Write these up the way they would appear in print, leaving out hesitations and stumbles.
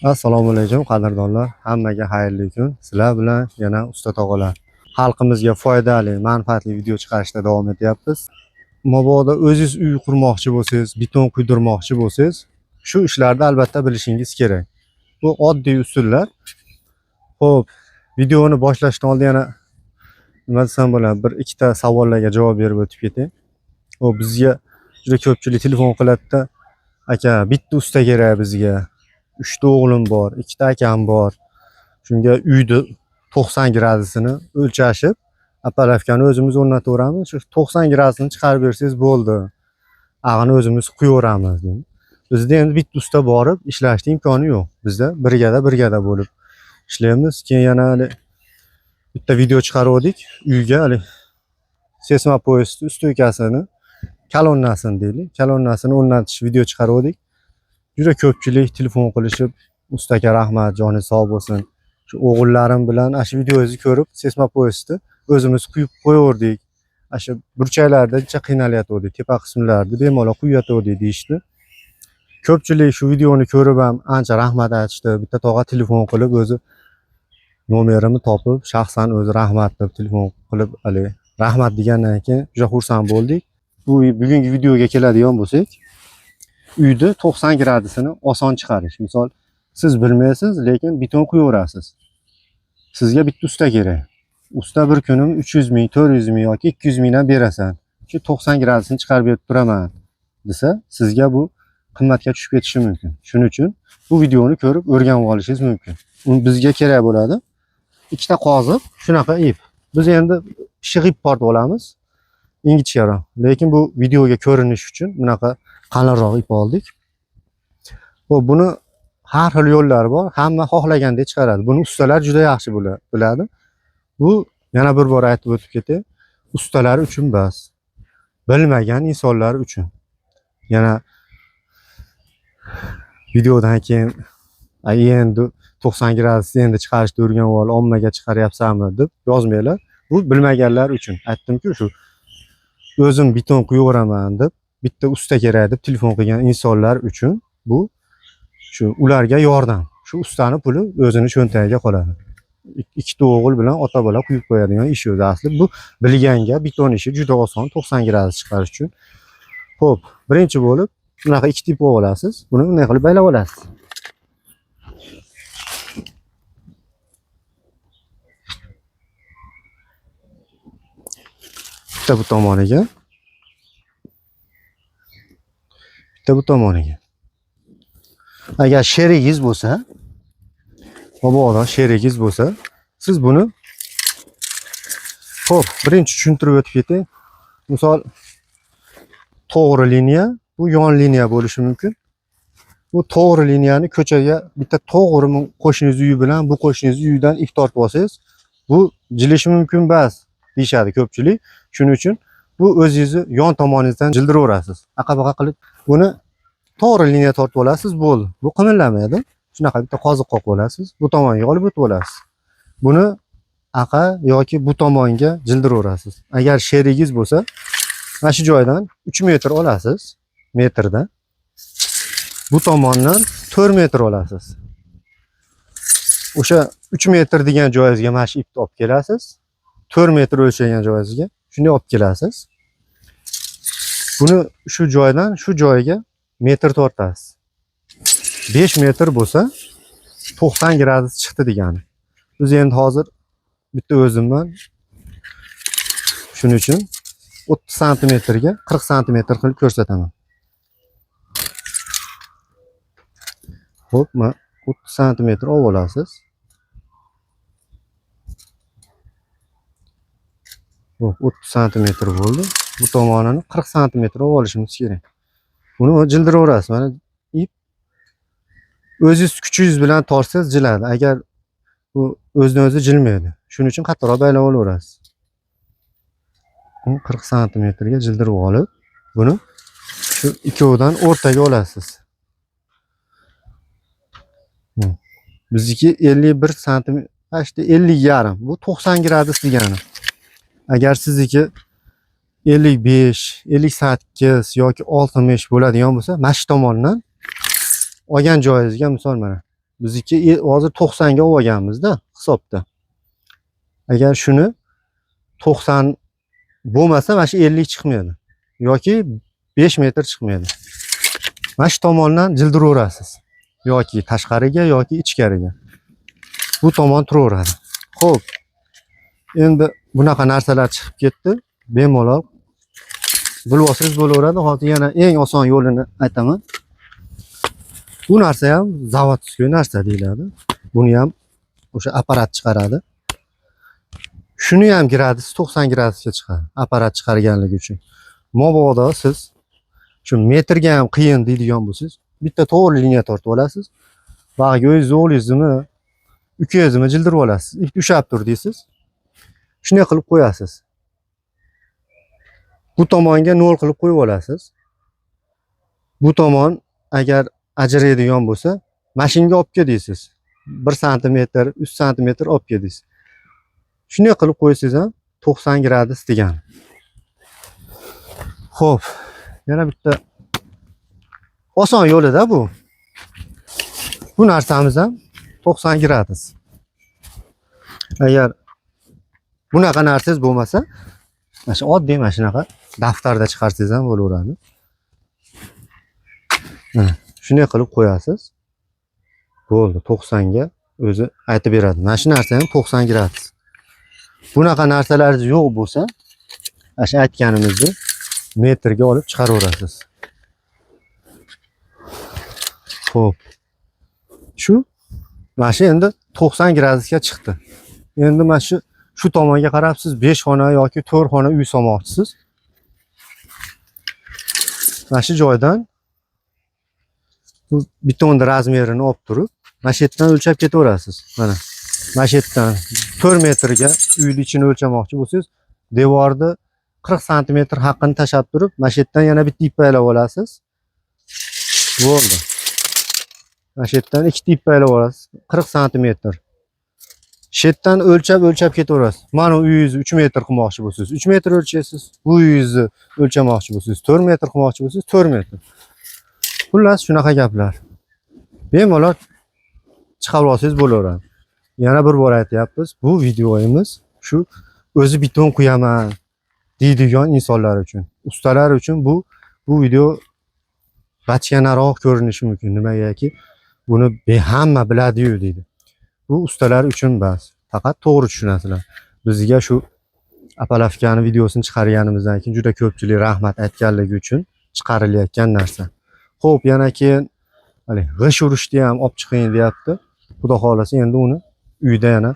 Assalomu alaykum qadrdonlar, hammaga xayrli kun. Sizlar bilan yana usta tog'alar. Xalqimizga foydali, manfaatli video chiqarishda davom etyapmiz. Mabodo o'zingiz uy qurmoqchi bo'lsangiz, beton quydirmoqchi bo'lsangiz, shu ishlarni albatta bilishingiz kerak. Bu oddiy usullar. Xo'p, videoni boshlashdan oldin yana nima desam bo'ladi, bir ikkita savollarga javob berib o'tib ketay. Xo'p, bizga juda ko'pchilik telefon qiladi-da, aka, bitta usta kerak bizga. 3 ta o'g'lim bor, 2 ta akam bor. Shunga uyni 90 gradusini o'lchashib, appalavkani o'zimiz o'rnataveramiz. Shu 90 gradusini chiqarib bersangiz bo'ldi. Ag'ini o'zimiz quyaveramiz dedi. Bizda endi bitta usta borib ishlashning imkoni yo'q. Bizda birgada bo'lib ishlaymiz. Keyin yana hali bitta video chiqardik. Uyga hali seysmopost ustoykasini, kolonnasini deylik, kolonnasini o'rnatish video chiqardik. Juda ko'pchilik telefon qilishib, ustaga rahmat, joni sog' bo'lsin. Shu o'g'illarim bilan shu videoyizni ko'rib, seysmopostni o'zimiz quyib qo'yaverdik. Shu burchaklarda juda qiynalyotgandik, tepa qismlarni bemalol quyatgandik deyishdi. Ko'pchilik shu videoni ko'rib ham ancha rahmat aytishdi. Bitta tog'a telefon qilib o'zi nomerimni topib, shaxsan o'zi rahmat deb telefon qilib, hali rahmat degandan keyin juda xursand bo'ldik. Bu bugungi videoga keladigan bo'lsak, uyda 90 gradusini oson chiqarish. Misol, siz bilmaysiz, lekin beton quyaverasiz. Sizga bitta usta kerak. Usta bir kunim 300 ming, 400 ming yoki 200 mingdan berasan. Shu 90 gradusini chiqarib berib turaman desa, sizga bu qimmatga tushib ketishi mumkin. Shuning uchun bu videoni ko'rib o'rganib olishingiz mumkin. Bizga kerak bo'ladi ikkita qoziq, shunaqa ip. Biz endi pishiq ip tortib olamiz, ingichkaroq. Lekin bu videoga ko'rinish uchun bunaqa qalinroq ip oldik. Xo'p, buni har xil yo'llari bor. Hamma xohlagandek chiqaradi. Buni ustalar juda yaxshi biladi. Bu yana bir bor aytib o'tib ketay. Ustalar uchun emas, bilmagan insonlar uchun. Yana videodan keyin endi 90 gradusni endi chiqarishni o'rganib ol, ommaga chiqaryapsanmi deb yozmanglar. Bu bilmaganlar uchun. Aytdim-ku, shu o'zim beton quyaveraman deb bitta usta kerak deb telefon qilgan insonlar uchun bu shu ularga yordam. Shu ustaning puli o'zini cho'ntagiga qoladi. Ikkita o'g'il bilan ota bola quyib qo'yadigan ish o'zi asli. Bu bilganga beton ishi juda oson, 90 gradus chiqarish uchun. Xo'p, birinchi bo'lib bunaqa ikkita ip olasiz. Buni bunday qilib baylab olasiz. Bitta bu tomoniga, bu tomoniga. Agar sherigingiz bo'lsa, mabodo sherigingiz bo'lsa, siz buni xo'p, birinchi tushuntirib o'tib ketay. Misol, to'g'ri liniya, bu yon liniya bo'lishi mumkin. Bu to'g'ri liniyani ko'chaga bitta to'g'ri qo'shningiz uyi bilan bu qo'shningiz uyidan ip tortib olsangiz, bu jilishi mumkin emas deyshadi ko'pchilik. Shuning uchun bu o'zingizni yon tomoningizdan jildiraverasiz. Aqa-baqa qilib buni to'g'ri liniya tortib olasiz, bo'ldi. Bu qimirlamaydi. Shunaqa bitta qoziq qoqib olasiz, bu tomonga olib o'tib olasiz. Buni aqa yoki bu tomonga jildiraverasiz. Agar sherigingiz bo'lsa, mana shu joydan 3 metr olasiz, metrdan. Bu tomondan 4 metr olasiz. O'sha 3 metr degan joyingizga mana shu ipni olib kelasiz. 4 metr o'lchagan joyingizga shunday olib kelasiz. Buni shu joydan shu joyiga metr tortasiz. 5 metr bo'lsa 90 gradus chiqdi degani. Biz endi hozir bitta o'zimdan shuning uchun 30 santimetrga 40 santimetr qilib ko'rsataman. Xo'p, mana 30 santimetr olib olasiz. Xo'p, 30 santimetr bo'ldi. Bu tomonini 40 santimetr olib olishimiz kerak. Buni jildiraverasiz. Mana ip o'zingiz kuchingiz bilan tortsangiz jiladi. Agar bu o'zidan o'zi jilmaydi. Shuning uchun qattiqroq baylab olaverasiz. 40 santimetrga jildirib olib, buni shu ikkovidan o'rtaga olasiz. Bizniki 51 santimetr, işte 50,5. Bu 90 gradus degani. Agar sizniki 55, 58 yoki 60 bo'ladigan bo'lsa, mana shu tomondan olgan joyingizga misol mana bizniki hozir 90 ga olganmiz-da hisobda. Agar shuni 90 bo'lmasa mana shu 50 chiqmaydi yoki 5 metr chiqmaydi. Mana shu tomondan jildiraverasiz. Yoki tashqariga yoki ichkariga. Bu tomon turaveradi. Xo'p. Endi bunaqa narsalar chiqib ketdi. Bemalol bilib olsangiz bo'laveradi. Hozir yana eng oson yo'lini aytaman. Bu narsa ham zavodskiy narsa deyiladi. Buni ham o'sha apparat chiqaradi. Shuni ham gradus 90 gradusga chiqadi. Apparat chiqarganligi uchun. Mabodo siz shu metrga ham qiyin deydigan bo'lsangiz, bitta to'g'ri liniya tortib olasiz. Bag'ga o'zingizmi, ukangizmi jildirib olasiz. Ushlab tur deysiz. Shunday qilib qo'yasiz. Bu tomonga 0 qilib qo'yib olasiz. Bu tomon agar ajraydigan bo'lsa, mashinaga olib kel deysiz. 1 sm, 3 sm olib kel deysiz. Shunday qilib qo'ysangiz ham 90 gradus degani. Xo'p, yana bitta oson yo'lida bu. Bu narsamiz ham 90 gradus. Agar bunaqa narsangiz bo'lmasa, mana shu oddiy mana shunaqa daftarda chiqarsangiz ham bo'laveradi. Shunday qilib qo'yasiz. Bo'ldi, 90 ga o'zi aytib beradi. Mana shu narsa ham 90 gradus. Bunaqa narsalar yo'q bo'lsa, mana shu aytganimizni metrga olib chiqaraverasiz. Xo'p. Mana shu endi 90 gradusga chiqdi. Endi mana shu tomonga qarab siz 5 xona yoki 4 xona uy solmoqchisiz. Mana shu joydan bu betonni razmerini olib turib, mana shu yerdan o'lchab ketaverasiz. Mana shu yerdan 4 metrga uyning ichini o'lchamoqchi bo'lsangiz, devorni 40 sm haqqini tashab turib, mana shu yerdan yana bitta ipaylab olasiz. Bo'ldi. Mana shu yerdan ikkita ipaylab olasiz, 40 sm. Shu yerdan o'lchab ketaverasiz. Mana uyingizni 3 metr qilmoqchi bo'lsangiz, 3 metr o'lchaysiz. Bu uyingizni o'lchamoqchi bo'lsangiz, 4 metr qilmoqchi bo'lsangiz, 4 metr. Xullas shunaqa gaplar. Bemalol chiqarib olsangiz bo'laveradi. Yana bir bor aytyapmiz, bu videoyimiz shu o'zi beton quyaman deydigan insonlar uchun, ustalar uchun bu video bachkanaroq ko'rinishi mumkin. Nimagaki buni hamma biladi-yu deydi. Bu ustalar uchun bas. Faqat to'g'ri tushunasizlar. Bizga shu Apalovkani videosini chiqarganimizdan keyin juda ko'pchilik rahmat aytganligi uchun chiqarilayotgan narsa. Xo'p, yana keyin g'ish urishni ham olib chiqing deyapti. Xudo xolasa endi uni uyda yana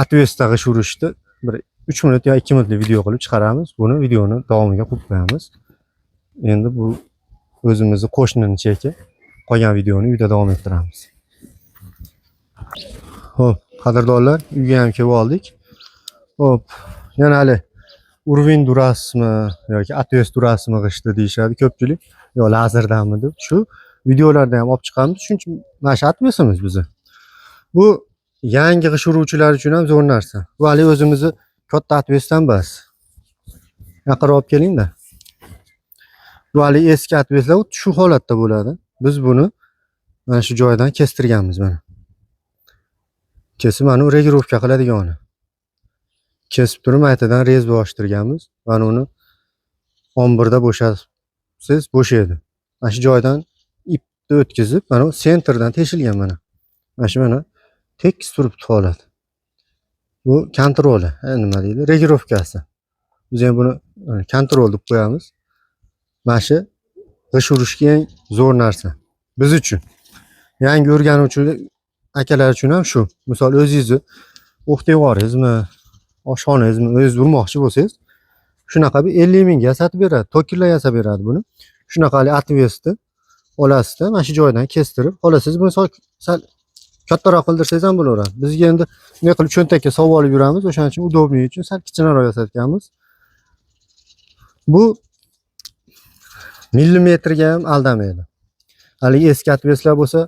atvesda g'ish urishni bir 3 minut yo 2 minutlik video qilib chiqaramiz. Buni videoni davomiga qo'yib qo'yamiz. Endi bu o'zimizni qo'shnini cheki qolgan videoni uyda davom ettiramiz. Xo'p, qadrdonlar, uyga ham kelib oldik. Xo'p, yana Urvin durasmi yoki Atves durasmi g'ishti deyishadi ko'pchilik. Yo lazerdanmi deb shu videolarda ham olib chiqamiz. Chunki mana shu Atvesimiz bizni. Bu yangi g'ish uruvchilar uchun ham zo'r narsa. Bu hali o'zimizni katta Atvesdan bas. Yaqinroq olib keling-da. Bu hali eski Atveslar shu holatda bo'ladi. Biz buni mana shu joydan kestirganmiz mana. Kesib mana regirovka qiladigani. Kesib turib aytadan rez bostirganmiz. Mana uni ombirda bo'shatsangiz bo'shaydi. Mana shu joydan ipni o'tkazib, mana sentrdan teshilgan mana. Mana tekis turibdi holat. Bu kontroli, nima deydi? Regirovkasi. Biz ham buni kontrol deb qo'yamiz. Mana shu g'ish urishga eng zo'r narsa biz uchun. Yangi o'rganuvchi akalar uchun ham shu. Misol o'zingizni o'q devoringizmi, oshxonangizmi o'zingiz urmoqchi bo'lsangiz, shunaqa bir 50 mingga sotib beradi. Tokirlar yasab beradi buni. Shunaqali Atvesni olasizda, mana shu joydan kestirib, xohlasangiz buni sal kattaroq qildirsangiz ham bo'laveradi. Bizga endi bunday qilib cho'ntakka sovib olib yuramiz, o'shaning uchun udobniy uchun sal kichikroq yasatganmiz. Bu millimetrga ham aldamaydi. Hali eski Atveslar bo'lsa,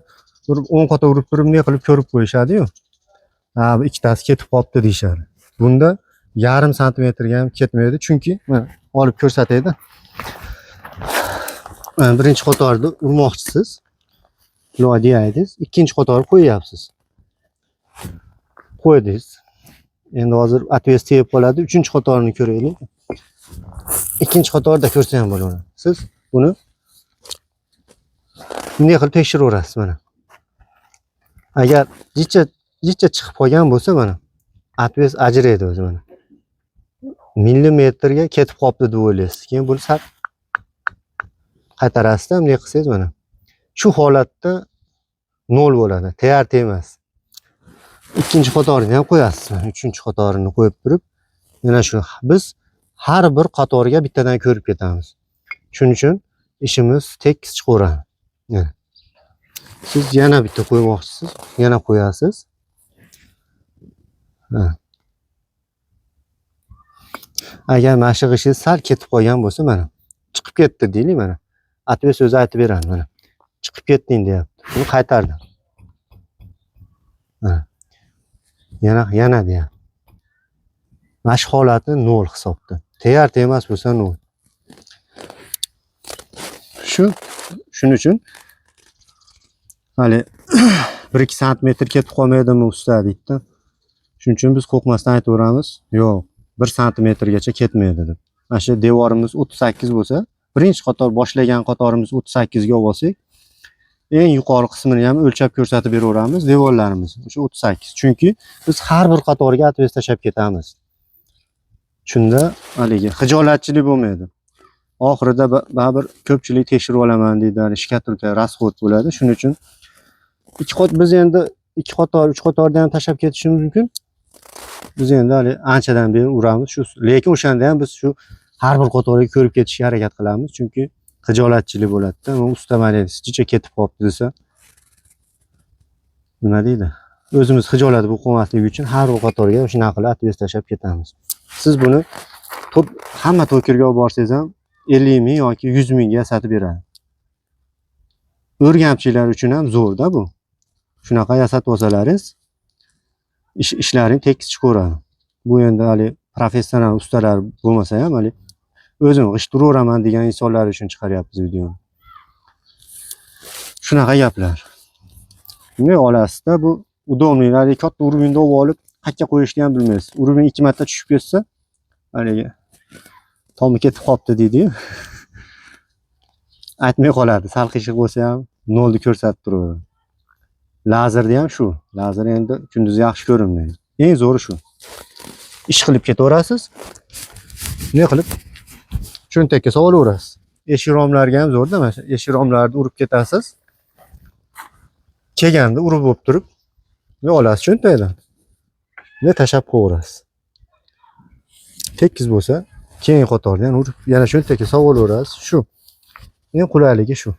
10 qota urib turib, ne qilib ko'rib qo'yishadi-yu. Ha, bu ikkitasi ketib qolibdi deyshadi. Bunda yarim santimetrga ham ketmaydi, chunki mana olib ko'rsataydi. Birinchi qatorda urmoqchisiz. Bunday deydingiz, ikkinchi qator qo'yapsiz. Qo'ydingiz. Endi hozir atves tegib qoladi. Uchinchi qatorni ko'raylik. Ikkinchi qatorda ko'rsa ham bo'laveradi. Siz buni bunday qilib tekshiraverasiz mana. Agar jicha chiqib qolgan bo'lsa mana atves ajraydi o'zi mana. Millimetrga ketib qolibdi deb o'ylaysiz. Keyin buni sal qaytarasiz, bunday qilsangiz mana. Shu holatda 0 bo'ladi. Tayyor emas. Ikkinchi qatorini ham qo'yasiz. Uchinchi qatorini qo'yib turib, yana shu biz har bir qatorga bittadan ko'rib ketamiz. Shuning uchun ishimiz tekis chiqaveradi. Siz yana bitta qo'ymoqchisiz, yana qo'yasiz. Agar mashig'ishingiz sal ketib qolgan bo'lsa mana, chiqib ketdi deylik mana. Atves o'zi aytib beradi mana. Chiqib ketding deyapti. Buni qaytardim. Yana deyapti. Mana shu holati 0 hisobda. Tayyor emas bo'lsa 0. Shuning uchun hali 1-2 sm ketib qolmaydimi usta deydi. Shuning uchun biz qo'rqmasdan aytaveramiz, yo'q, 1 sm-gacha ketmaydi deb. Mana shu devorimiz 38 bo'lsa, birinchi qator boshlagan qatorimiz 38 ga olsak, eng yuqori qismini ham o'lchab ko'rsatib beraveramiz devorlarimiz. O'sha 38. Chunki biz har bir qatorga atves tashab ketamiz. Shunda haligi xijolatchilik bo'lmaydi. Oxirida baribir ko'pchilik tekshirib olaman deydi, shkaturka rasxod bo'ladi. Shuning uchun biz endi 2 qator, 3 qatorda ham tashab ketishimiz mumkin. Biz endi hali anchadan beri uramiz shu. Lekin o'shanda ham biz shu har bir qatorga ko'rib ketishga harakat qilamiz, chunki xijolatchilik bo'ladi-da. Usta mana jicha ketib qolibdi desa, nima deydi? O'zimiz xijolat bo'lib qolmasligi uchun har bir qatorga shunaqa qilib atves tashab ketamiz. Siz buni hamma to'kirga olib borsangiz ham 50 ming yoki 100 mingga sotib beradi. O'rgamchilar uchun ham zo'rda bu. Shunaqa yasatib olsalaringiz ishlaring tekis chiqaveradi. Bu endi hali professional ustalar bo'lmasa ham hali o'zim g'isht uraveraman degan insonlar uchun chiqaryapmiz videoni. Shunaqa gaplar. Bunday olasizda bu udobnilar, katta uruvinda olib qayerga qo'yishni ham bilmaysiz. Uruvin 2 marta tushib ketsa, haligi tomi ketib qolibdi deydi-yu. Aytmay qoladi. Sal qiyshiq bo'lsa ham 0 ni ko'rsatib turadi. Lazerda ham shu. Lazer endi kunduz yaxshi ko'rinmaydi. Eng zo'ri shu. Ish qilib ketaverasiz. Ne qilib? Cho'ntakka solaverasiz. Eshik romlarga ham zo'rda, mana shu eshik romlarni urib ketasiz. Kelganda urib bo'lib turib, ne olasiz cho'ntakdan. Ne tashab qo'yaverasiz. Tekis bo'lsa, keyin qatordan urib, yana cho'ntakka solaverasiz. Shu. Eng qulayligi shu.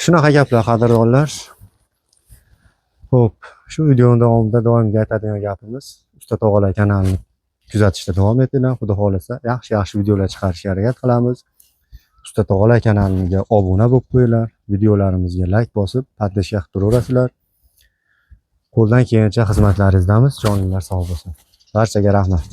Shunaqa gaplar, qadrdonlar. Xo'p, shu videoning davomida doimga aytadigan gapimiz, Usta Tog'alar kanalini kuzatishda davom etinglar. Xudo xolasa, yaxshi videolar chiqarishga harakat qilamiz. Usta Tog'alar kanaliga obuna bo'lib qo'yinglar. Videolarimizga like bosib, podpishka qilib turaverasizlar. Qo'ldan kelgancha xizmatlaringizdamiz. Joninglar sog' bo'lsin. Barchaga rahmat.